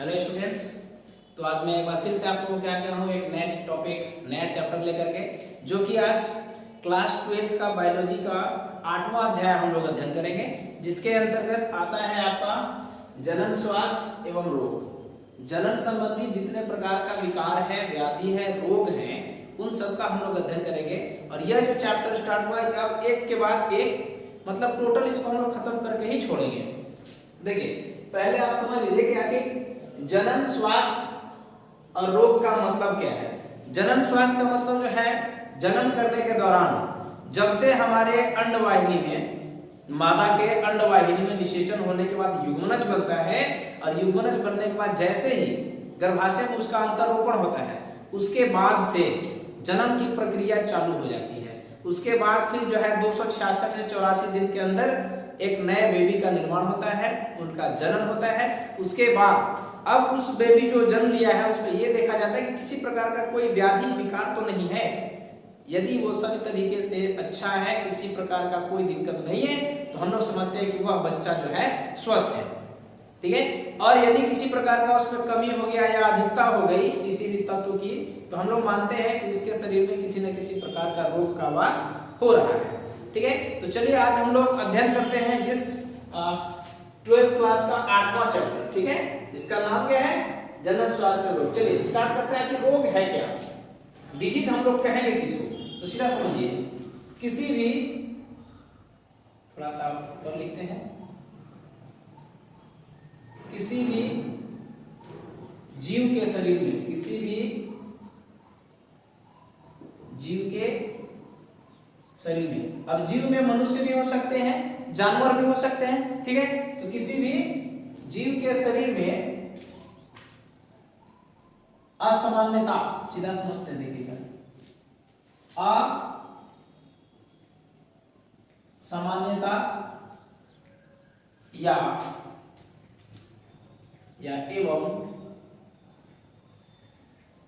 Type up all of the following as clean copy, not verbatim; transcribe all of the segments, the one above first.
Hello students. तो आज मैं एक बार फिर से आप लोगों को क्या गया हूँ एक नया टॉपिक नया चैप्टर लेकर के, जो कि आज क्लास 12 का बायोलॉजी का 8वां अध्याय हम लोग अध्ययन करेंगे, जिसके अंतर्गत आता है आपका जनन, स्वास्थ्य एवं रोग। जनन संबंधी जितने प्रकार का विकार है, व्याधि है, रोग हैं, उन सब का हम लोग अध्ययन करेंगे। और यह जो चैप्टर स्टार्ट हुआ है अब एक के बाद एक, मतलब टोटल इसको हम लोग खत्म करके ही छोड़ेंगे। देखिए, पहले आप समझ लीजिए कि आखिर जनन, स्वास्थ्य और रोग का मतलब क्या है। जनन स्वास्थ्य का मतलब जो है, जन्म करने के दौरान जब से हमारे अंडवाहिनी में, मादा के अंडवाहिनी में निषेचन होने के बाद युग्मनज बनता है, और युग्मनज बनने के बाद जैसे ही गर्भाशय में उसका अंतरोपण होता है, उसके बाद से जन्म की प्रक्रिया चालू हो जाती है। उसके बाद फिर जो है 266 से 84 दिन के अंदर एक नए बेबी का निर्माण होता है, उनका जन्म होता है। उसके बाद अब उस बेबी जो जन्म लिया है उसमें यह देखा जाता है कि किसी प्रकार का कोई व्याधि विकार तो नहीं है। यदि वो सभी तरीके से अच्छा है, किसी प्रकार का कोई दिक्कत नहीं है, तो हम लोग समझते हैं कि वह बच्चा जो है स्वस्थ है। ठीक है। और यदि किसी प्रकार का उसमें कमी हो गया या अधिकता हो गई किसी भी तत्व की, तो हम लोग मानते हैं कि उसके शरीर में किसी न किसी प्रकार का रोग का वास हो रहा है। ठीक है। तो चलिए आज हम लोग अध्ययन करते हैं इस 12th क्लास का 8वां चैप्टर। ठीक है, इसका नाम क्या है? जनन, स्वास्थ्य और रोग। चलिए स्टार्ट करते हैं कि रोग है क्या, डिजीज हम लोग कहेंगे किसको। तो सीधा समझिए, किसी भी, थोड़ा सा ऊपर लिखते हैं, किसी भी जीव के शरीर में, किसी भी जीव के शरीर में, अब जीव में मनुष्य भी हो सकते हैं, जानवर भी हो सकते हैं। ठीक है। तो किसी भी जीव के शरीर में असामान्यता, सीधा समझते हैं, देखिएगा, असामान्यता या एवं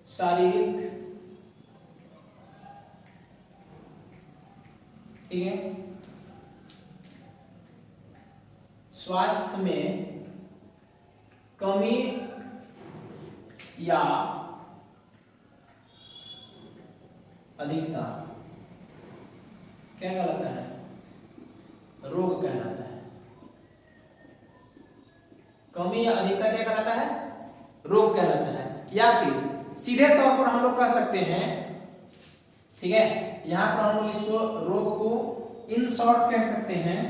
शारीरिक, ठीक है, स्वास्थ्य में कमी या अधिकता क्या कहलाता है? रोग कहलाता है। कमी या अधिकता क्या कहलाता है? रोग कहलाता है। या फिर सीधे तौर पर हम लोग कह सकते हैं, ठीक है, यहां पर हम लोग इसको रोग को इन शॉर्ट कह सकते हैं,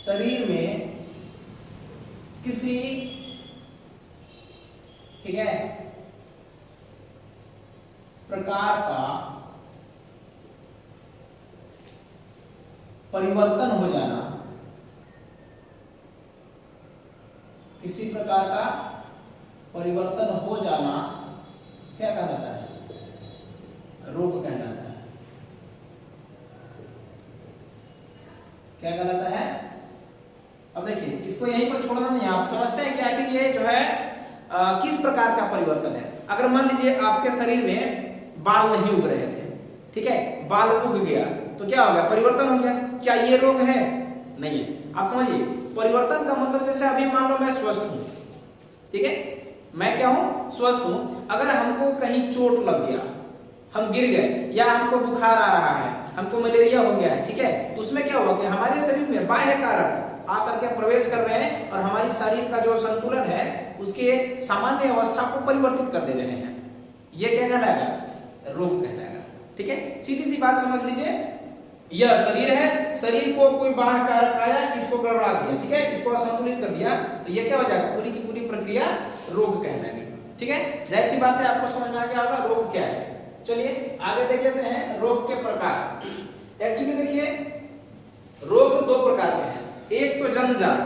शरीर में किसी, ठीक है, प्रकार का परिवर्तन हो जाना, किसी प्रकार का परिवर्तन हो जाना क्या कहलाता है? रोग कहलाता है। क्या कहलाता है? अब देखिए, इसको यहीं पर छोड़ना नहीं, आप समझते हैं कि आखिर ये जो है किस प्रकार का परिवर्तन है। अगर मान लीजिए आपके शरीर में बाल नहीं उग रहे थे, ठीक है, बाल उग गया, तो क्या हो गया? परिवर्तन हो गया। क्या ये रोग है? नहीं है। आप समझिए, परिवर्तन का मतलब जैसे अभी मान लो मैं स्वस्थ हूं, ठीक है, मैं क्या हूं? स्वस्थ हूं। अगर हमको कहीं चोट लग गया, हम गिर गए, या हमको बुखार आ रहा है, हमको मलेरिया हो गया है, ठीक है, तो उसमें क्या हुआ कि हमारे शरीर में बाह्य कारक आकर के प्रवेश कर रहे हैं और हमारी शरीर का जो संतुलन है उसके सामान्य अवस्था को परिवर्तित कर दे रहे हैं। ये क्या कहलाएगा? रोग कहलाएगा। ठीक है, सीधी सी बात समझ लीजिए, यह शरीर है, शरीर को कोई बाहर कारक आया, इसको गड़बड़ा दिया, ठीक है, इसको असंतुलित कर दिया, तो ये क्या हो जाएगा? पूरी की पूरी प्रक्रिया रोग कहलाएगी। ठीक है, जाहिर सी बात है, आपको समझ में आ गया होगा रोग क्या है। चलिए आगे देख लेते हैं रोग के प्रकार। एक्चुअली देखिए, रोग दो प्रकार के हैं। एक तो जन्मजात,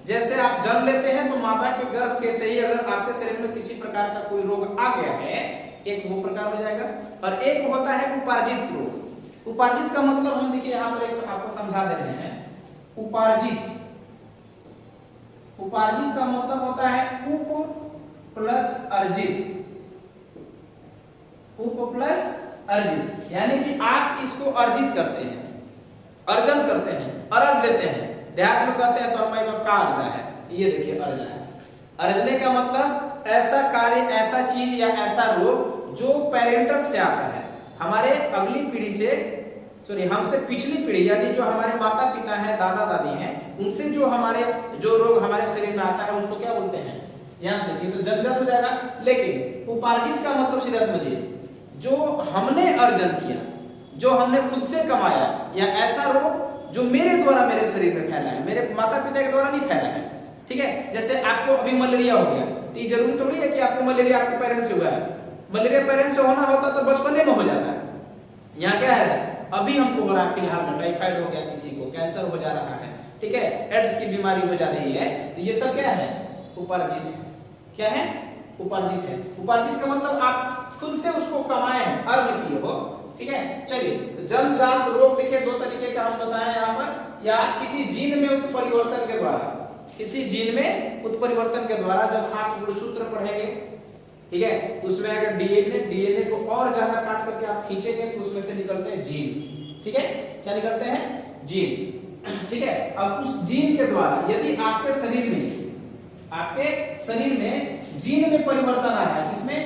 जैसे आप जन्म लेते हैं तो माता के गर्भ के से ही अगर आपके शरीर में किसी प्रकार का कोई रोग आ गया है, एक वो प्रकार हो जाएगा। और एक होता है उपार्जित रोग। उपार्जित का मतलब हम देखिए यहां पर एक आपको समझा दे रहे हैं। उपार्जित, उपार्जित का मतलब होता है उप प्लस अर्जित, उप प्लस अर्जित, यानी कि आप इसको अर्जित करते हैं, अर्जन करते हैं, अरज लेते हैं, देहात में कहते हैं तोरमाई बाप का अर्जा है। ये देखिए अर्जा है। अर्जने का मतलब ऐसा कार्य, ऐसा चीज या ऐसा रोग जो पेरेंटल से आता है, हमारे अगली पीढ़ी से, सॉरी हमसे पिछली पीढ़ी यानी जो हमारे माता पिता हैं, दादा दादी हैं, उनसे जो रोग हमारे शरीर में आता है उसको क्या बोलते हैं? यहाँ देखिए तो जन्मजात हो जाएगा। लेकिन उपार्जित का मतलब सीधा समझिए, जो हमने अर्जन किया, जो हमने खुद से कमाया, या ऐसा रोग जो मेरे द्वारा मेरे शरीर में फैला है, मेरे माता पिता के द्वारा नहीं फैला है। ठीक है, जैसे आपको अभी मलेरिया हो गया तो ये जरूरी थोड़ी है कि आपको मलेरिया आपके पेरेंट्स से हुआ है। मलेरिया पेरेंट्स से होना होता तो बचपने में हो जाता है। यहाँ क्या है, अभी हमको हो रहा है, फिलहाल में टाइफाइड हो गया, किसी को कैंसर हो जा रहा है, ठीक है, एड्स की बीमारी हो जा रही है, तो ये सब क्या है? उपार्जित है। क्या है? उपार्जित है। उपार्जित का मतलब आप खुद से उसको कमाए हैं, अर्न किए हो। ठीक है, चलिए तो जन्मजात रोग देखिए दो तरीके का हम बताएं यहाँ पर, या किसी जीन में उत्परिवर्तन के द्वारा, किसी जीन में उत्परिवर्तन के द्वारा जब आप गुणसूत्र पढ़ेंगे, ठीक है, तो उसमें अगर डीएनए को और ज्यादा काट करके आप खींचेंगे तो उसमें से निकलते हैं जीन। ठीक है, क्या निकलते हैं? जीन। ठीक है, अब उस जीन के द्वारा यदि आपके शरीर में जीन में परिवर्तन आ रहा है, किसमें?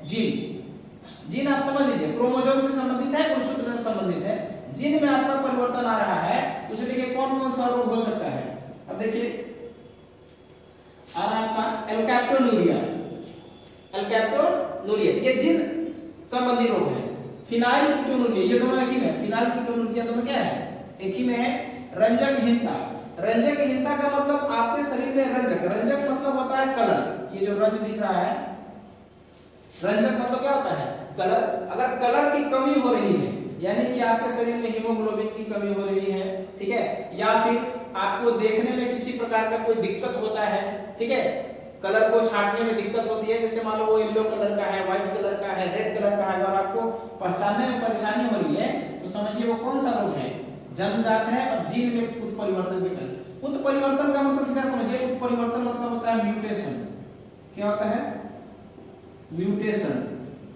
जीन आप समझ लीजिए, क्रोमोसोम से संबंधित है, गुणसूत्र से संबंधित है, जीन में आपका परिवर्तन आ रहा है, तो उसे देखिए कौन कौन सा रोग हो सकता है। अब देखिए आ रहा है आपका एल्काप्टोन्यूरिया, ये जीन संबंधी रोग है। फिनाइलकीटोनुरिया, ये दोनों एक ही में, फिनाइलकीटोनुरिया दोनों क्या है? एक ही में है। रंजकहीनता का मतलब आपके शरीर में रंजक मतलब होता है कलर। ये जो रंज दिख रहा है, रंजक मतलब क्या होता है? कलर। अगर कलर की कमी हो रही है, यानी कि आपके शरीर में हीमोग्लोबिन की कमी हो रही है, ठीक है, या फिर आपको देखने में किसी प्रकार का कोई दिक्कत होता है, ठीक है, कलर को छांटने में दिक्कत होती है, जैसे मान लो वो येलो कलर का है, व्हाइट कलर का है, रेड कलर का है, और आपको पहचानने में परेशानी हो रही है, तो समझिए वो कौन सा रोग है? जन्मजात है और जीन में उत्परिवर्तन के कारण। उत्परिवर्तन का मतलब सीधा समझिए, उत्परिवर्तन मतलब होता है म्यूटेशन। क्या होता है? म्यूटेशन।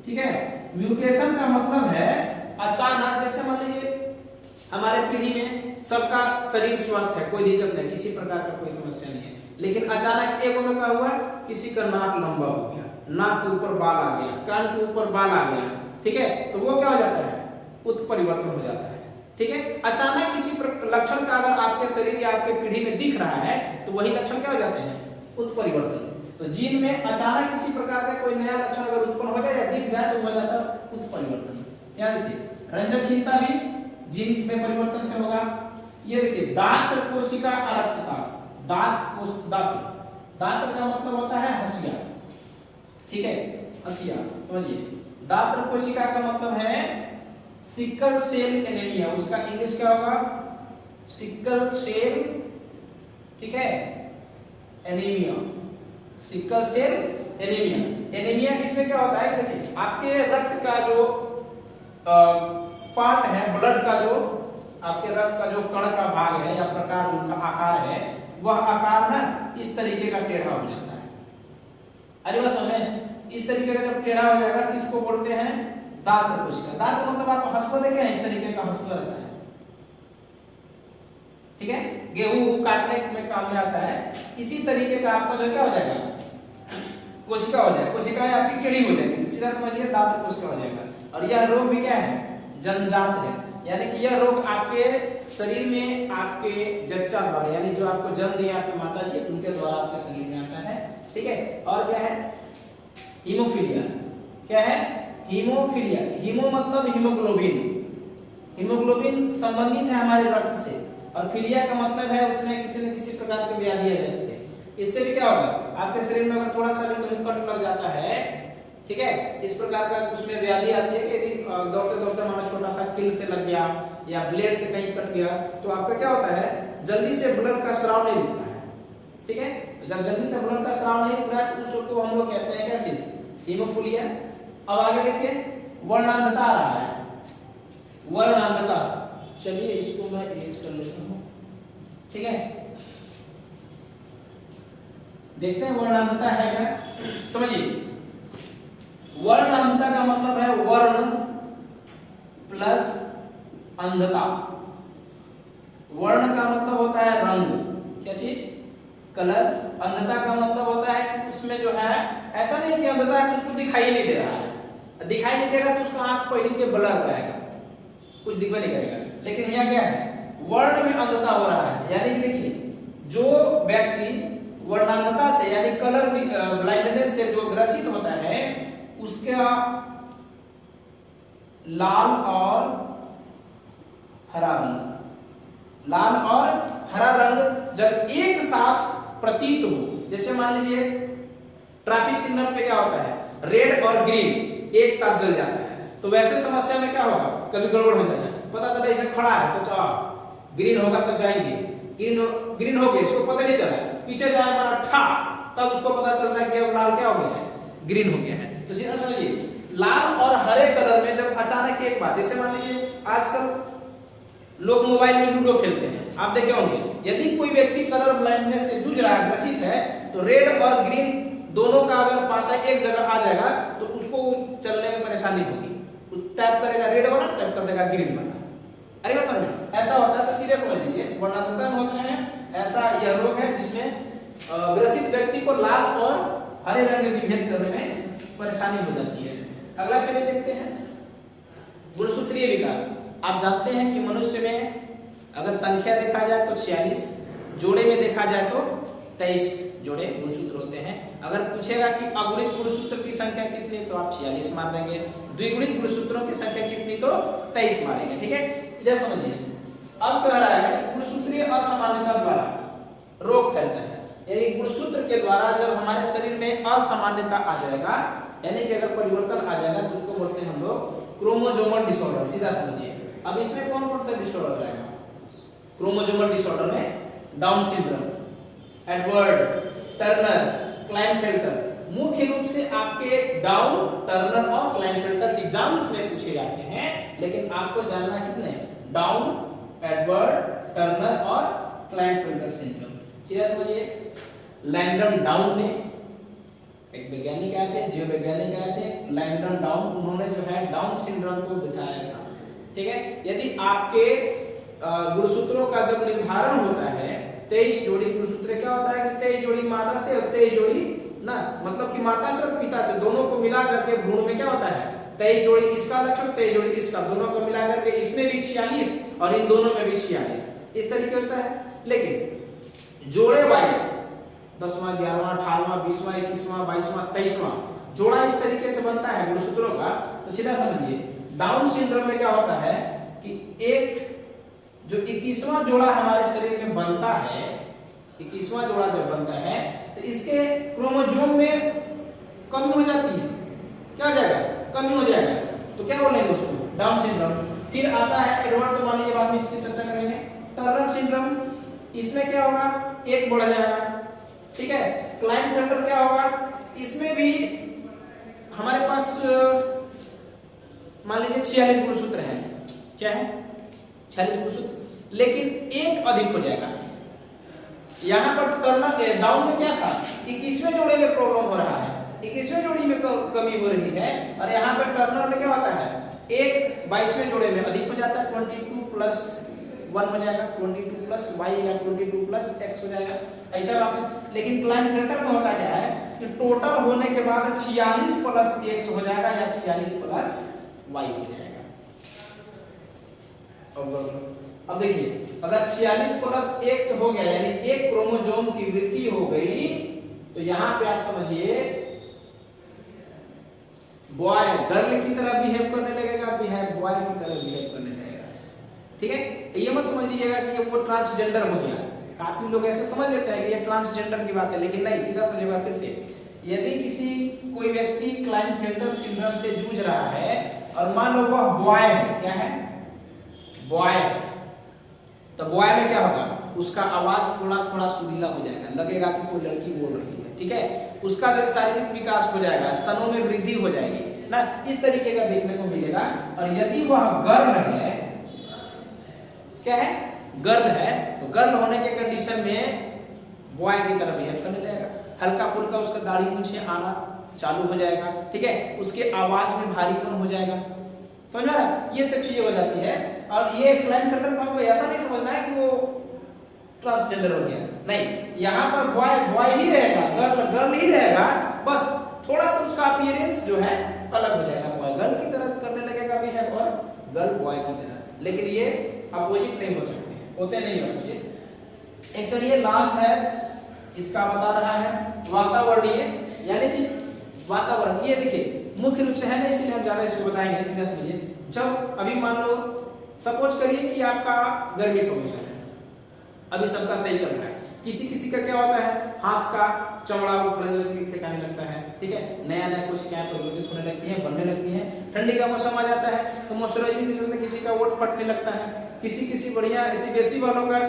ठीक है, म्यूटेशन का मतलब है अचानक, जैसे मान लीजिए हमारे पीढ़ी में सबका शरीर स्वस्थ है, कोई दिक्कत नहीं, किसी प्रकार का कोई समस्या नहीं है, लेकिन अचानक एक में क्या हुआ? किसी का नाक लंबा हो गया, नाक के ऊपर बाल आ गया, कान के ऊपर बाल आ गया, ठीक है, तो वो क्या हो जाता है? उत्परिवर्तन हो जाता है। ठीक है, अचानक किसी लक्षण का अगर आपके शरीर या आपके पीढ़ी में दिख रहा है, तो वही लक्षण क्या हो जाते हैं? उत्परिवर्तन। तो जीन में अचानक किसी प्रकार का कोई नया लक्षण अगर उत्पन्न हो जाए या दिख जाए तो हो जाता है उत्परिवर्तन। क्या देखिए, रंजकहीनता भी जीन में परिवर्तन से होगा। ये देखिए दात्र कोशिका अरक्तता, दात्र का मतलब होता है हंसिया। ठीक है, हंसिया समझिए। दात्र कोशिका का मतलब है सिकल सेल एनीमिया, उसका इंग्लिश क्या होगा? सिकल सेल, ठीक है, anaemia, sickle cell anaemia. Anaemia इसमें क्या होता है कि देखिए आपके रक्त का जो पार्ट है, ब्लड का जो आपके रक्त का जो कण का भाग है या प्रकार जो उनका आकार है, वह आकार ना इस तरीके का टेढ़ा हो जाता है। अरे बस हमें इस तरीके का जब टेढ़ा हो जाएगा तो इसको बोलते हैं दात्र कोशिका। दात्र मतलब आप हंसुआ देखे हैं, इस तरीके का हंसुआ रहता है, ठीक है, गेहूं काटने में काम में आता है। इसी तरीके का आपका जो क्या हो जाएगा? कोशिका हो जाएगा, कोशिका आपकी टेढ़ी हो जाएगी, सीधा समझिए दात्र कोशिका हो जाएगा। और यह रोग भी क्या है? जन्मजात है, यानी कि यह रोग आपके शरीर में आपके जच्चा द्वारा, यानी जो आपको जन्म दिया आपके माता जी, उनके द्वारा आपके शरीर में आता है। ठीक है, और क्या है? हीमोफीलिया। क्या है? हीमोफीलिया। हीमो मतलब हीमोग्लोबिन, हीमोग्लोबिन संबंधित है हमारे रक्त से, और फिलिया का मतलब है उसमें किसी न किसी प्रकार की बीमारी आ जाती है। इससे भी क्या होगा? आपके शरीर में अगर थोड़ा सा भी कोई कट लग जाता है, ठीक है, इस प्रकार का उसमें व्याधि आती है कि यदि दौड़ते दौड़ते हमारा छोटा सा कील से लग गया या ब्लेड से कहीं कट गया, तो आपका क्या होता है? जल्दी से ब्लड का स्राव नहीं रुकता है। ठीक है, जब जल्दी से ब्लड का स्राव नहीं रुक रहा है तो उसको हम लोग कहते हैं क्या चीज? हीमोफीलिया। अब आगे देखिए वर्णांधता आ रहा है, वर्णांधता। चलिए इसको मैं इरेज कर लेता हूं, ठीक है, देखते हैं वर्णांधता है क्या। समझिए, वर्णांधता का मतलब है वर्ण प्लस अंधता। वर्ण का मतलब होता है रंग, कलर अंधता का मतलब होता है कि उसमें जो है ऐसा नहीं कि अंधता है तो उसको दिखाई नहीं दे रहा है, दिखाई नहीं देगा तो उसका आंख पहले से ब्लर रहेगा, कुछ दिखाई नहीं करेगा। लेकिन यहाँ क्या है, वर्ण में अंधता हो रहा है, यानी कि देखिए जो व्यक्ति वर्णांधता से यानी कलर ब्लाइंडनेस से जो ग्रसित होता है उसका लाल और हरा रंग, लाल और हरा रंग जब एक साथ प्रतीत हो, जैसे मान लीजिए ट्रैफिक सिग्नल पे क्या होता है, रेड और ग्रीन एक साथ जल जाता है, तो वैसे समस्या में क्या होगा, कभी गड़बड़ हो जाएगा, पता चला इसे खड़ा है, सोचा ग्रीन होगा तो जाएंगे, ग्रीन हो गया, इसको पता नहीं चला, पीछे से आया हमारा ठा, तब उसको पता चलता है कि अब लाल क्या हो गया है, ग्रीन हो गया है। तो सीधा समझिए लाल और हरे कलर में जब अचानक एक बात, जैसे मान लीजिए आजकल लोग मोबाइल में लूडो खेलते हैं, आप देखे होंगे, यदि कोई व्यक्ति कलर ब्लाइंडनेस से जूझ रहा है, ग्रसित है, तो रेड और ग्रीन दोनों का अगर पासा एक जगह आ जाएगा तो उसको चलने में परेशानी होगी, टैप करेगा रेड वाला, टैप कर देगा ग्रीन वाला। अरे बात समझ ऐसा होता है, तो सीधे समझ लीजिए वर्णांधता में होता है ऐसा यह रोग है जिसमें ग्रसित व्यक्ति को लाल और हरे रंग में विभेद करने में परेशानी हो जाती है। अगला चलिए देखते हैं गुणसूत्रीय विकार। आप जानते हैं कि मनुष्य में अगर संख्या देखा जाए तो 46, जोड़े में देखा जाए तो 23 जोड़े गुणसूत्र होते हैं। अगर पूछेगा कि अगुणित गुणसूत्र की संख्या कितनी, तो आप 46 मार देंगे, द्विगुणित गुणसूत्रों की संख्या कितनी, तो 23 मारेंगे। ठीक है, इधर समझिए, अब कह रहा है कि गुणसूत्रीय असामान्यता द्वारा रोग फैलता है, यानी गुणसूत्र के द्वारा जब हमारे शरीर में असामान्यता आ जाएगा, यानी कि अगर परिवर्तन आ जाएगा तो उसको बोलते हैं हम लोग क्रोमोसोमल डिसऑर्डर। सीधा समझिए, अब इसमें कौन कौन सा डिसऑर्डर आएगा, क्रोमोसोमल डिसऑर्डर में down syndrome, Edward, Turner, Klinefelter, मुख्य रूप से आपके डाउन, टर्नर और क्लाइनफेल्टर एग्जाम्स में पूछे जाते हैं, लेकिन आपको जानना कितने, डाउन, एडवर्ड, टर्नर और क्लाइनफेल्टर सिंड्रोम। सीधा समझिए, लैंगडन डाउन ने, एक वैज्ञानिक आए थे, जीव वैज्ञानिक आए थे, लैंगडन डाउन, उन्होंने जो है डाउन सिंड्रोम को बताया था। ठीक है, यदि आपके गुणसूत्रों का जब निर्धारण होता है, 23 जोड़ी गुणसूत्र, क्या होता है कि 23 जोड़ी मादा से और 23 जोड़ी ना, मतलब कि माता से और पिता से दोनों को मिला करके भ्रूण में क्या होता है, 23 जोड़ी इसका लक्षण, 23 जोड़ी इसका, दोनों को मिला करके इसमें भी 46 और इन दोनों में भी 46, इस तरीके होता है। लेकिन जोड़े वाइज 10वां, 11वां, 18वां, 20वां, 21वां, 22वां, 23वां जोड़ा इस तरीके से बनता है गुणसूत्रों का। तो सीधा समझिए, डाउन सिंड्रोम में क्या होता है कि एक जो 21वां जोड़ा हमारे शरीर में बनता है, 21वां जोड़ा जब बनता है तो इसके क्रोमोसोम में कमी हो जाती है, क्या हो जाएगा, कमी हो जाएगा, तो क्या बोलेंगे उसको, डाउन सिंड्रोम। फिर आता है एडवर्ड, तो मान लीजिए बाद में इस पर चर्चा करेंगे। टर्नर सिंड्रोम, इसमें क्या होगा, एक बढ़ जाएगा। ठीक है, क्लाइनफेल्टर क्या होगा, इसमें भी हमारे पास मान लीजिए 46 गुणसूत्र हैं, क्या है 46 गुणसूत्र, लेकिन एक अधिक हो जाएगा। यहाँ पर टर्नर डाउन में क्या था, 21वें जोड़े में प्रॉब्लम हो रहा है, 21वें जोड़ी में कमी हो रही है, और यहाँ पर टर्नर में क्या होता है, एक 22वें जोड़े में अधिक हो जाता है, 22 प्लस 1 हो जाएगा, 22 प्लस y या 22 प्लस x हो जाएगा, ऐसा बात है। लेकिन क्लाइनफेल्टर में होता क्या है कि टोटल होने के बाद 46 प्लस x हो जाएगा या 46 प्लस y हो जाएगा। अब देखिए, अगर 46 प्लस x हो गया यानी एक क्रोमोसोम की वृद्धि हो गई, तो यहाँ पे आप समझिए बॉय गर्ल की तरह बिहेव करने लगेगा, बॉय की तरह बिहेव करने लगेगा। ठीक है, ये मत समझ लीजिएगा कि वो ट्रांसजेंडर हो गया, काफी लोग ऐसे समझ लेते हैं कि ये ट्रांसजेंडर की बात है, लेकिन नहीं, सीधा समझिएगा फिर से, यदि किसी कोई व्यक्ति क्लाइनफेल्टर सिंड्रोम से जूझ रहा है और मान लो वह बॉय है, क्या है, बॉय, तो बॉय में क्या होगा, उसका आवाज थोड़ा थोड़ा सुरीला हो जाएगा, लगेगा कि कोई लड़की बोल रही है। ठीक है, उसका जो शारीरिक विकास हो जाएगा, स्तनों में वृद्धि हो जाएगी ना, इस तरीके का देखने को मिलेगा। और यदि वह गर्ल है, क्या है, गर्ल है, तो गर्ल होने के कंडीशन में बॉय की तरह बिहेव करने लगेगा, हल्का फुल्का उसका दाढ़ी मूंछें आना चालू हो जाएगा। ठीक है, उसके आवाज में भारीपन हो जाएगा, समझ में, ये सब चीजें हो जाती है। और ये क्लाइनफेल्टर को हमको ऐसा नहीं समझना है कि वो ट्रांसजेंडर हो गया, नहीं, यहाँ पर बॉय बॉय ही रहेगा, गर्ल गर्ल ही रहेगा, बस थोड़ा सा उसका अपीयरेंस जो है अलग हो जाएगा, बॉय गर्ल की तरह करने लगेगा भी है और गर्ल बॉय की तरह, लेकिन ये अपोजिट नहीं हो सकते हैं, होते नहीं अपोजिट। एक चलिए लास्ट है, इसका बता रहा है वातावरणीय, यानी कि वातावरण, ये देखिए मुख्य रूप से है ना, इसलिए हम ज्यादा इसको बताएंगे, इसलिए समझिए। जब अभी मान लो सपोज करिए कि आपका गर्मी का मौसम है, अभी सबका सही चल रहा है, किसी किसी का क्या होता है, हाथ का चमड़ा उखड़ने फेंकाने लगता है, ठीक है, नया नया कोशिकाएं परिवर्तित होने लगती हैं, बनने लगती हैं, ठंडी का मौसम आ जाता है तो मॉइस्चराइजिंग के चलते किसी का ओठ फटने लगता है, किसी किसी बढ़िया ऐसी बेसी वालों का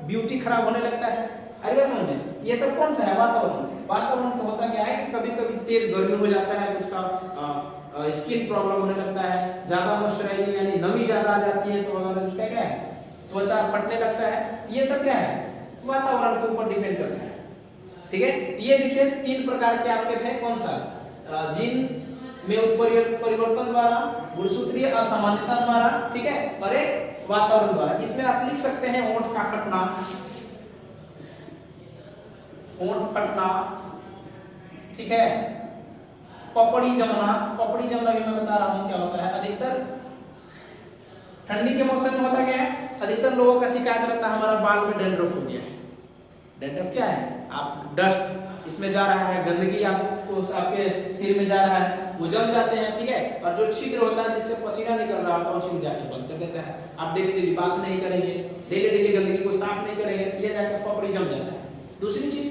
ब्यूटी खराब होने लगता है। अरे बात समझे, ये सब कौन सा है, वातावरण। वातावरण का होता क्या है कि कभी कभी तेज गर्मी हो जाता है तो उसका स्किन प्रॉब्लम होने लगता है, ज्यादा मॉइस्चराइजिंग यानी नमी ज्यादा आ जाती है तो अगर उसका क्या है, त्वचा फटने लगता है, ये सब क्या है, वातावरण के ऊपर डिपेंड करता है, ठीक है। ये देखिए 3 प्रकार के आपके थे, कौन सा, जीन में परिवर्तन द्वारा, गुणसूत्रीय असामान्यता द्वारा, ठीक है, और एक वातावरण द्वारा। इसमें आप लिख सकते हैं ओंठ का फटना, ओंठ फटना, ठीक है, पपड़ी जमना, पपड़ी जमना भी मैं बता रहा हूं क्या होता है। अधिकतर ठंडी के मौसम में होता क्या है, अधिकतर लोगों का शिकायत रहता है हमारा बाल में डैंड्रफ हो गया है। डैंड्रफ क्या है, आप डस्ट इसमें जा रहा है, गंदगी आपको आपके सिर में जा रहा है, वो जम जाते हैं, ठीक है, और जो छिद्र होता है जिससे पसीना निकल रहा होता है उसी में जाकर बंद कर देता है। आप डेली डेली बात नहीं करेंगे, डेली डेली गंदगी को साफ नहीं करेंगे, ये जाकर पपड़ी जम जाता है। दूसरी चीज,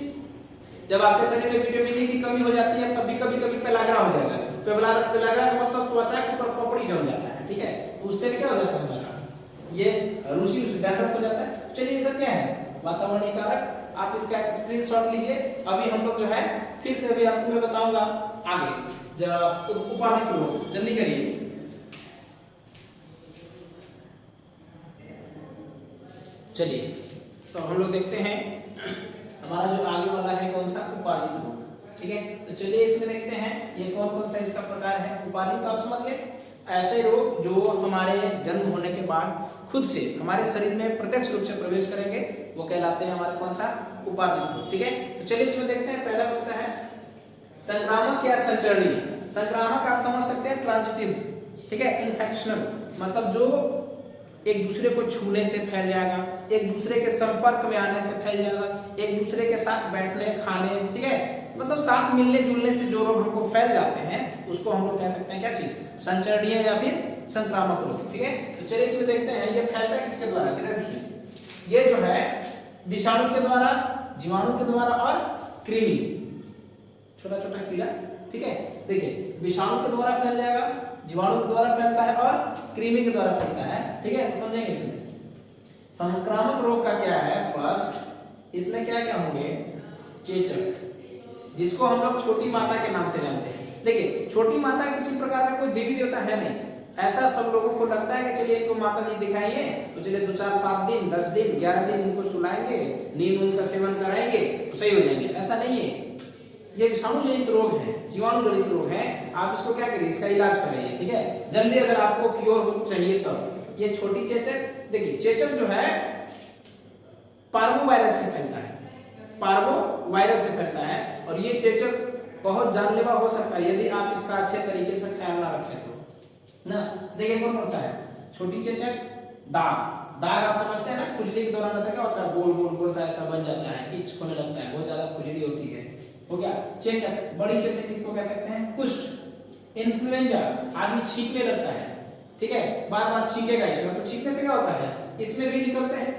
जब आपके शरीर में विटामिन ए की कमी हो जाती है तब भी कभी कभी पेलाग्रा हो जाएगा, पेलाग्रा का मतलब त्वचा के ऊपर पपड़ी जम जाता है, ठीक है, तो उससे क्या हो जाता है हमारा ये रूसी डैंड्रफ हो जाता है। चलिए ये सब क्या है, वातावरणीय कारक, आप इसका एक स्क्रीनशॉट लीजिए। अभी हम लोग जो है फिर से अभी आपको मैं बताऊंगा आगे उपार्जित रोग, जल्दी करिए। चलिए तो हम लोग देखते हैं हमारा जो आगे वाला है कौन सा, उपार्जित रोग, ठीक है। तो चलिए इसमें देखते हैं ये कौन कौन सा इसका प्रकार है। उपार्जित आप समझ गए, ऐसे रोग जो हमारे जन्म होने के बाद खुद से हमारे शरीर में प्रत्यक्ष रूप से प्रवेश करेंगे वो कहलाते हैं हमारे कौन सा, उपार्जित रोग, ठीक है। तो चलिए इसमें देखते हैं पहला कौन सा है, संक्रामक या संचरणीय। संक्रामक आप समझ सकते हैं ट्रांजिटिव, ठीक है, इन्फेक्शनल मतलब जो एक दूसरे को छूने से फैल जाएगा, एक दूसरे के संपर्क में आने से फैल जाएगा, एक दूसरे के साथ बैठने खाने, ठीक है, मतलब साथ मिलने जुलने से जो रोग हमको फैल जाते हैं उसको हम लोग कह सकते हैं क्या चीज, संचरणीय या फिर संक्रामक रोग, ठीक है। तो चलिए इसमें देखते हैं ये फैलता है किसके द्वारा, सीधा देखिए ये जो है विषाणु के द्वारा, जीवाणु के द्वारा और कृमि, छोटा छोटा कीड़ा, ठीक है, देखिए विषाणु के द्वारा फैल जाएगा, जीवाणु के द्वारा फैलता है और कृमि के द्वारा फैलता है, ठीक है। तो समझेंगे इसमें संक्रामक रोग का क्या है, फर्स्ट इसमें क्या क्या होंगे, चेचक, जिसको हम लोग छोटी माता के नाम से जानते हैं। देखिए छोटी माता किसी प्रकार का कोई देवी देवता है नहीं, ऐसा सब लोगों को लगता है कि चलिए इनको माता जी दिखाइए तो चलिए 2 4 7 दिन 10 दिन 11 दिन इनको सुलाएंगे, नींद उनका सेवन कराएंगे तो सही हो जाएंगे, ऐसा नहीं है। ये विषाणु जनित रोग है, जीवाणु जनित रोग है, आप इसको क्या करिए, इसका इलाज कराइए, ठीक है, जल्दी अगर आपको क्योर चाहिए तब। ये छोटी चेचक, देखिए चेचक जो है पार्वो वायरस से फैलता है, पार्वो वायरस से फैलता है और ये चेचक बहुत जानलेवा हो सकता है यदि आप इसका अच्छे तरीके से ख्याल ना रखें तो ना। देखिए कौन होता है छोटी चेचक, दाग, दाग आप समझते हैं ना, खुजली के दौरान ऐसा क्या होता है, गोल गोल गोल सा ऐसा बन जाता है, इच होने लगता है, बहुत ज्यादा खुजली होती है, हो गया चेचक। बड़ी चेचक किसको कह सकते हैं, कुष्ठ, इन्फ्लुएंजा, आदमी छींकने लगता है, ठीक है, बार बार छींकेगा, इसमें तो छींकने से क्या होता है, इसमें भी निकलते हैं,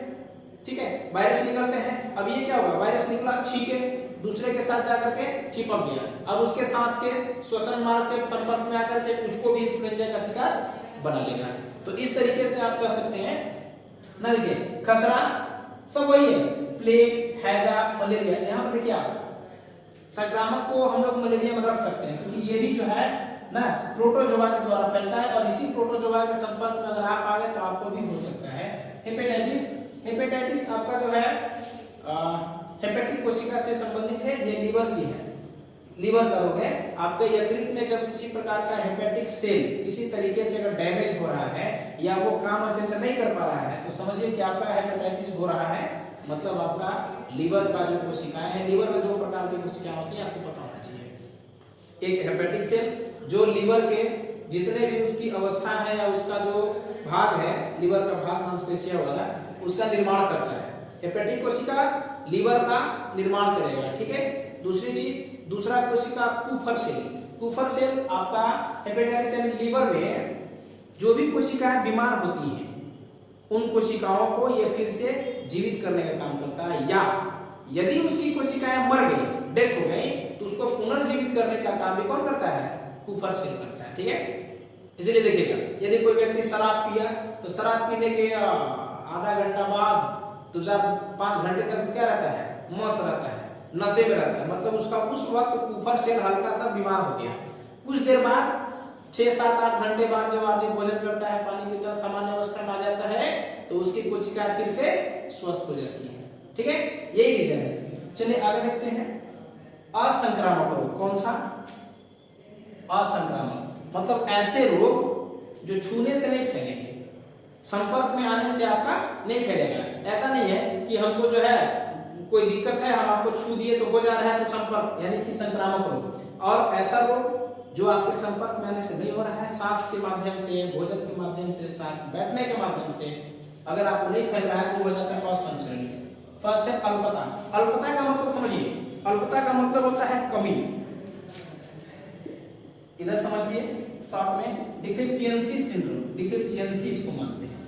ठीक है, वायरस निकलते हैं। अब ये क्या होगा, वायरस निकला, छींके, दूसरे के साथ जाकर के चिपक गया, अब उसके सांस के श्वसन मार्ग के संपर्क में आकर के उसको भी इन्फ्लुएंजा का शिकार बना लेगा। तो इस तरीके से आप कह सकते हैं ना। देखिए खसरा सब वही है, प्लेग, हैजा, मलेरिया। यहाँ पर देखिए आप संक्रामक को हम लोग मलेरिया में रख सकते हैं क्योंकि ये भी जो है ना प्रोटोजोआ के द्वारा फैलता है और इसी प्रोटोजोआ के संपर्क में अगर आप आ गए तो आपको भी हो सकता है हेपेटाइटिस। हेपेटाइटिस आपका जो है हेपेटिक कोशिका से संबंधित है, ये लीवर की है, लीवर का रोग है। आपके यकृत में जब किसी प्रकार का हेपेटिक सेल किसी तरीके से अगर डैमेज हो रहा है या वो काम अच्छे से नहीं कर पा रहा है तो समझिए कि आपका हेपेटाइटिस हो रहा है मतलब आपका लीवर का जो कोशिकाएं हैं, लीवर में दो प्रकार की कोशिकाएं होती हैं, आपको पता होना चाहिए। एक हेपेटिक सेल जो लीवर के जितने भी उसकी अवस्था है या उसका जो भाग है, लीवर का भाग मांसपेशियां वगैरह, उसका निर्माण करता है। हेपेटिक कोशिका लीवर का निर्माण करेगा, ठीक है। दूसरी चीज, दूसरा कोशिका कुफर सेल। कुफर सेल आपका हेपेटाइटिस यानी लीवर में जो भी कोशिकाएं बीमार होती हैं उन कोशिकाओं को ये फिर से जीवित करने का काम करता है, या यदि उसकी कोशिकाएं मर गई, डेथ हो गई, तो उसको पुनर्जीवित करने का काम भी कौन करता है? कुफर सेल करता है, ठीक है। इसलिए देखिएगा, यदि कोई व्यक्ति शराब पिया तो शराब पीने के आधा घंटा बाद 2-5 घंटे तक क्या रहता है? मस्त रहता है, नशे में रहता है, मतलब उसका उस वक्त कुफर सेल हल्का सा बीमार हो गया। कुछ देर बाद 6-7-8 घंटे बाद जब आदमी भोजन करता है, पानी पीता है, सामान्य अवस्था में आ जाता है, तो उसकी कोशिकाएं फिर से स्वस्थ हो जाती है, ठीक है। यही रीजन है। चलिए आगे देखते हैं। असंक्रामक रोग, कौन सा? असंक्रामक मतलब ऐसे रोग जो छूने से नहीं फैलेंगे, संपर्क में आने से आपका नहीं फैलेगा। ऐसा नहीं है कि हमको जो है कोई दिक्कत है, हम आपको छू दिए तो हो जा रहा है, तो संपर्क यानी कि संक्रामक रोग। और ऐसा रोग जो आपके संपर्क में आने से नहीं हो रहा है, सांस के माध्यम से, भोजन के माध्यम से, साथ बैठने के माध्यम से अगर आपको नहीं फैल रहा है तो हो जाता है असंचरणीय। फर्स्ट है अल्पता। अल्पता का मतलब समझिए, अल्पता का मतलब होता है कमी। इधर समझिए शॉर्ट में, डिफिशियंसी सिंड्रोम, डिफिशियंसी इसको मानते हैं,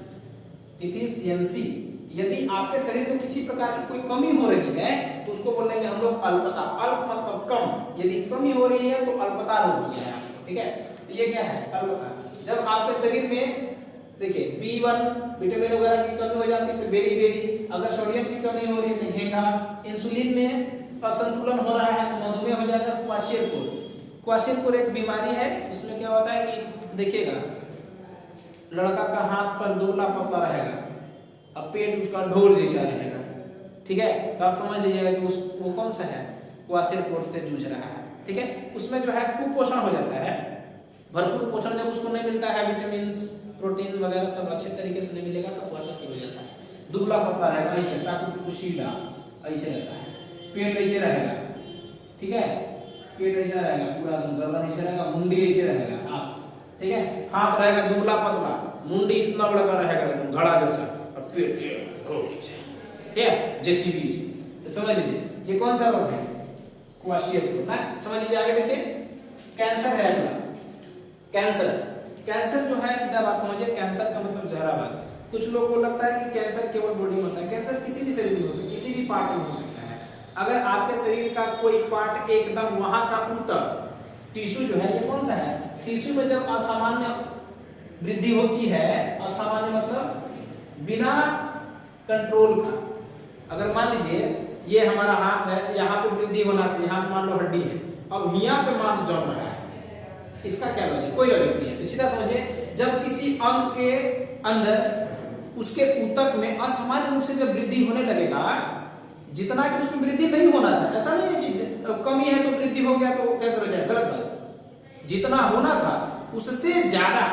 डिफिशियंसी। यदि आपके शरीर में किसी प्रकार की कोई कमी हो रही है तो उसको बोलेंगे हम लोग अल्पता। अल्प मतलब कम, यदि कमी हो रही है तो अल्पता रोग हो गया है आपको, ठीक है। तो ये क्या है? अल्पता। जब आपके शरीर में देखिए B1 विटामिन वगैरह की कमी हो जाती है तो बेरी, अगर सोडियम की कमी हो रही है तो घेंघा, इंसुलिन में असंतुलन हो रहा है तो मधुमेह हो जाएगा। क्वाशियरकोर, क्वाशियरकोर एक बीमारी है, उसमें क्या होता है कि देखिएगा लड़का का हाथ पर दुबला पतला रहेगा, अब पेट उसका ढोल जैसा रहेगा, ठीक है। तो आप समझ लीजिएगा कि वो कौन सा है? क्वाशियरकोर से जूझ रहा है, ठीक है। उसमें जो है कुपोषण हो जाता है, भरपूर पोषण जब उसको नहीं मिलता है, विटामिन प्रोटीन वगैरह सब अच्छे तरीके से नहीं मिलेगा तो क्वाशियरकोर हो जाता है। दुबला पतला रहेगा, ऐसे टाकुशीला ऐसे रहता है, पेट ऐसे रहेगा, ठीक है, पेट ऐसा रहेगा, पूरा गर्दन ऐसे रहेगा, मुंडी ऐसे रहेगा, हाथ, ठीक है, हाथ रहेगा दुबला पतला, मुंडी इतना बड़ा का रहेगा एकदम घड़ा जैसा, और पेट ठीक है जेसीबी। तो समझ लीजिए ये कौन सा रोग है? क्वाशियरकोर ना। समझ लीजिए आगे देखिए, कैंसर है अगला। कैंसर, कैंसर जो है सीधा बात समझिए, कैंसर का मतलब जहराबाद। कुछ लोगों को लगता है कि कैंसर केवल बॉडी में होता है, कैंसर किसी भी शरीर में हो सकता है, किसी भी पार्ट में हो सकता है। अगर आपके शरीर का कोई पार्ट एकदम वहां का ऊतक टिश्यू जो है, ये कौन सा है? टिश्यू में जब असामान्य वृद्धि होती है, असामान्य मतलब बिना कंट्रोल का, अगर मान लीजिए ये हमारा हाथ है तो यहाँ पे वृद्धि होना चाहिए, यहाँ पे मान लो हड्डी है, अब यहाँ पे मांस जम रहा है, इसका क्या लॉजिक? कोई लॉजिक नहीं है। तो सीधा समझिए, जब किसी अंग के अंदर उसके ऊतक में असामान्य रूप से जब वृद्धि होने लगेगा, जितना कि उसमें वृद्धि नहीं होना था, ऐसा नहीं है कि कमी है तो वृद्धि हो गया तो कैंसर हो जाएगा, गलत बात। जितना होना था उससे ज्यादा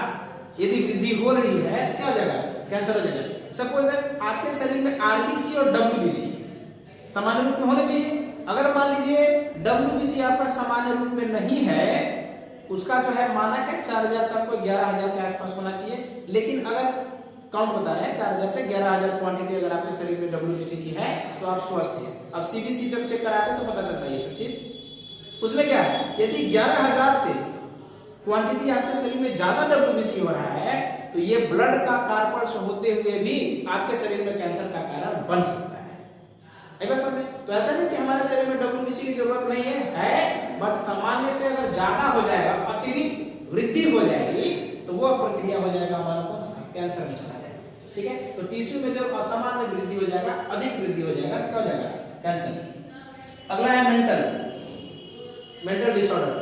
यदि वृद्धि हो रही है तो क्या हो जाएगा? कैंसर हो जाएगा। सपोज दैट आपके शरीर में आरबीसी और डब्ल्यूबीसी सामान्य रूप में होने चाहिए। अगर मान लीजिए डब्ल्यूबीसी आपका सामान्य रूप में नहीं है, उसका जो है मानक है 4000 से आपको 11000 के आसपास होना चाहिए, लेकिन अगर काउंट बता रहे हैं 4000 से 11000 क्वांटिटी अगर आपके शरीर में डब्ल्यूबीसी की है तो आप स्वस्थ हैं। अब सीबीसी जब चेक कराते हैं तो पता चलता है ये सब चीज। उसमें क्या है, यदि 11000 से क्वांटिटी आपके शरीर में ज्यादा डब्ल्यूबीसी हो रहा है तो ये ब्लड का कार्पल्स होते हुए भी आपके शरीर में कैंसर का कारण बन सकता है। तो ऐसा नहीं कि हमारे शरीर में डब्ल्यूबीसी की जरूरत नहीं है, बट सामान्य से अगर ज्यादा हो जाएगा, अतिरिक्त वृद्धि हो जाएगी तो वो प्रक्रिया हो जाएगा हमारा कौन सा? कैंसर में चला जाएगा, ठीक है। तो टिश्यू में जब असामान्य वृद्धि हो जाएगा, अधिक वृद्धि हो जाएगा तो क्या हो जाएगा? कैंसर। अगला है मेंटल डिसऑर्डर।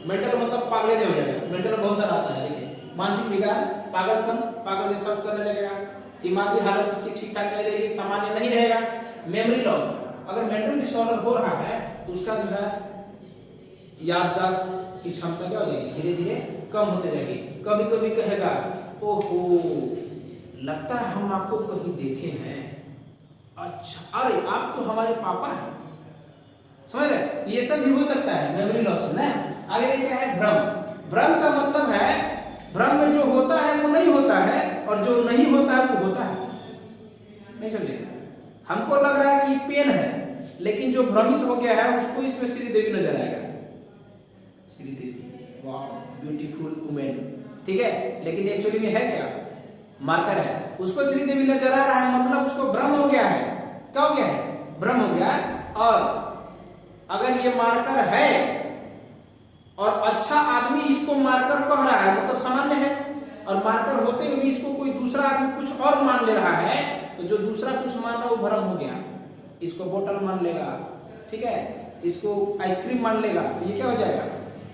मेंटल मतलब पागल नहीं हो जाएगा, मेंटल में बहुत सारा आता है, देखिए मानसिक विकार, पागलपन, पागल जैसा करने लगेगा, दिमागी हालत उसकी ठीक ठाक नहीं रहेगी, सामान्य नहीं रहेगा। मेमोरी लॉस, अगर मेंटल डिसऑर्डर हो रहा है तो उसका जो है याददाश्त की क्षमता क्या हो जाएगी? धीरे धीरे कम होते जाएगी। कभी कभी कहेगा ओहो लगता है हम आपको कहीं देखे हैं, अच्छा, अरे आप तो हमारे पापा हैं, समझ रहे? ये सब भी हो सकता है मेमोरी लॉस ना। आगे देखिए क्या है, भ्रम। भ्रम का मतलब है भ्रम में जो होता है वो नहीं होता है और जो नहीं होता है वो होता है। नहीं समझे? हमको लग रहा है कि पेन है, लेकिन जो भ्रमित हो गया है उसको इसमें श्रीदेवी नजर आएगा। श्रीदेवी, वाह ब्यूटीफुल वुमेन, ठीक है, लेकिन एक्चुअली में है क्या, मार्कर है। उसको श्रीदेवी नजर आ रहा है, मतलब उसको भ्रम हो गया है। क्या हो गया है? भ्रम हो गया। और अगर ये मार्कर है और अच्छा आदमी इसको मार्कर कह रहा है, मतलब सामान्य है, और मार्कर होते हुए भी इसको कोई दूसरा आदमी कुछ और मान ले रहा है, तो जो दूसरा कुछ मान रहा है वो भ्रम हो गया। इसको बोतल मान लेगा, ठीक है, इसको आइसक्रीम मान लेगा, तो ये क्या हो जाएगा,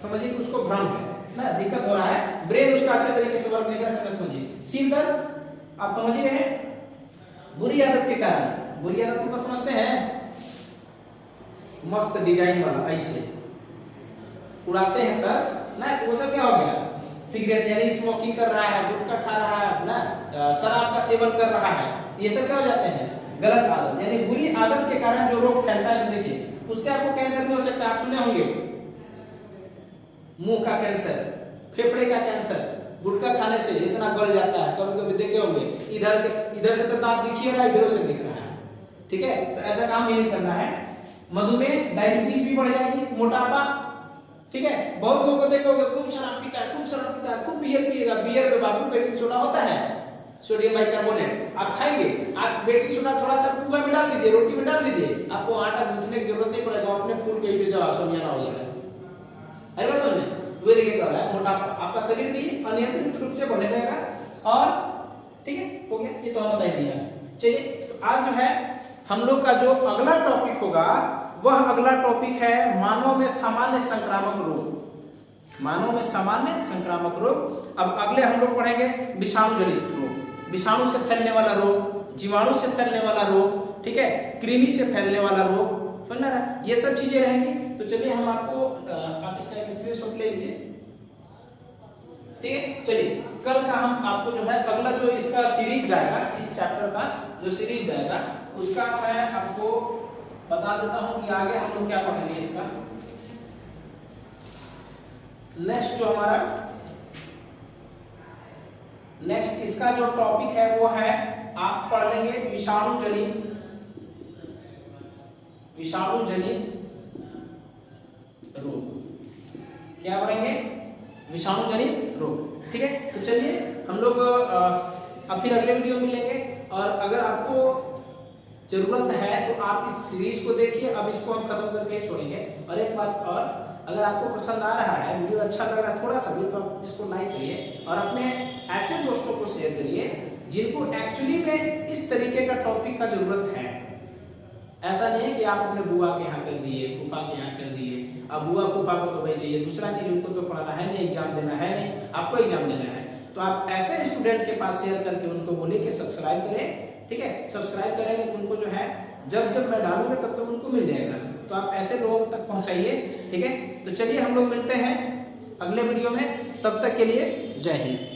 समझिए कि उसको भ्रम है ना, दिक्कत हो रहा है, ब्रेन उसका अच्छे तरीके से वर्क नहीं कर रहा है। समझिए सिर दर्द, आप समझ ही रहे हैं, बुरी आदत के कारण। बुरी आदत को तो समझते हैं, मस्त डिजाइन वाला ऐसे उड़ाते हैं सर ना, तो वो सब क्या हो गया, सिगरेट यानी स्मोकिंग कर रहा है, गुटखा खा रहा है ना, शराब का सेवन कर रहा है, ये सब क्या हो जाते हैं, गलत आदत। यानी बुरी आदत के कारण जो रोग फैलता है, देखिए उससे आपको कैंसर भी हो सकता है। आप सुने होंगे मुंह का कैंसर, फेफड़े का कैंसर, गुटखा खाने से इतना गल जाता है, कभी कभी देखे होंगे इधर से तो दांत दिखिए रहा है, इधर से दिख रहा है, ठीक है, तो ऐसा काम ही नहीं करना है। मधुमेह, डायबिटीज भी बढ़ जाएगी, मोटापा, ठीक है, बहुत लोग को देखोगे खूब शराब पीता है, खूब शराब पीता है, खूब बियर पिएगा, बियर में बाबू बेकिंग सोडा होता है, सोडियम बाइकार्बोनेट। आप खाएंगे, आप बेकिंग सोडा थोड़ा सा पुआ में डाल दीजिए, रोटी में डाल दीजिए, आपको आटा गूंथने की जरूरत नहीं पड़ेगा, अपने फूल के से जो आसमियाना हो जाएगा। अरे बात समझे? तो देखिए क्या हो रहा है, मोटापा, आपका शरीर भी अनियंत्रित रूप से बढ़ने लगेगा। और ठीक है, हो गया, ये तो हम बता ही दिया। चलिए, तो आज जो है हम लोग का जो अगला टॉपिक होगा, वह अगला टॉपिक है मानव में सामान्य संक्रामक रोग। मानव में सामान्य संक्रामक रोग। अब अगले हम लोग पढ़ेंगे विषाणु जनित रोग, विषाणु से फैलने वाला रोग, जीवाणु से फैलने वाला रोग, ठीक है, कृमि से फैलने वाला रोग, समझ रहा है, ये सब चीजें रहेंगी। तो चलिए हम आपको, आप इसका एक स्क्रीनशॉट ले लीजिए, ठीक है। चलिए, कल का हम आपको जो है अगला जो इसका सीरीज जाएगा, इस चैप्टर का जो सीरीज जाएगा, उसका मैं आपको बता देता हूं कि आगे हम लोग क्या पढ़ेंगे। इसका नेक्स्ट जो हमारा नेक्स्ट इसका जो टॉपिक है वो है, आप पढ़ लेंगे विषाणु जनित रोग। क्या पढ़ेंगे? विषाणु जनित रोग, ठीक है। तो चलिए हम लोग अब फिर अगले वीडियो में मिलेंगे, और अगर आपको जरूरत है तो आप इस सीरीज को देखिए। अब इसको हम खत्म करके छोड़ेंगे। और एक बात और, अगर आपको पसंद आ रहा है, वीडियो अच्छा लग रहा है थोड़ा सा भी, तो आप इसको लाइक करिए और अपने ऐसे दोस्तों को शेयर करिए जिनको एक्चुअली में इस तरीके का टॉपिक का जरूरत है। ऐसा नहीं है कि आप अपने बुआ के यहाँ कर दिए, फूफा के यहाँ कर दिए, अब बुआ फूफा को तो भाई चाहिए, दूसरा चीज उनको तो पढ़ाना है नहीं, एग्जाम देना है नहीं, आपको एग्जाम देना है। तो आप ऐसे स्टूडेंट के पास शेयर करके उनको बोलिए कि सब्सक्राइब करें, ठीक है। सब्सक्राइब करेंगे तो उनको जो है जब मैं डालूंगा तब तक उनको मिल जाएगा। तो आप ऐसे लोगों तक पहुंचाइए, ठीक है। तो चलिए हम लोग मिलते हैं अगले वीडियो में, तब तक के लिए जय हिंद।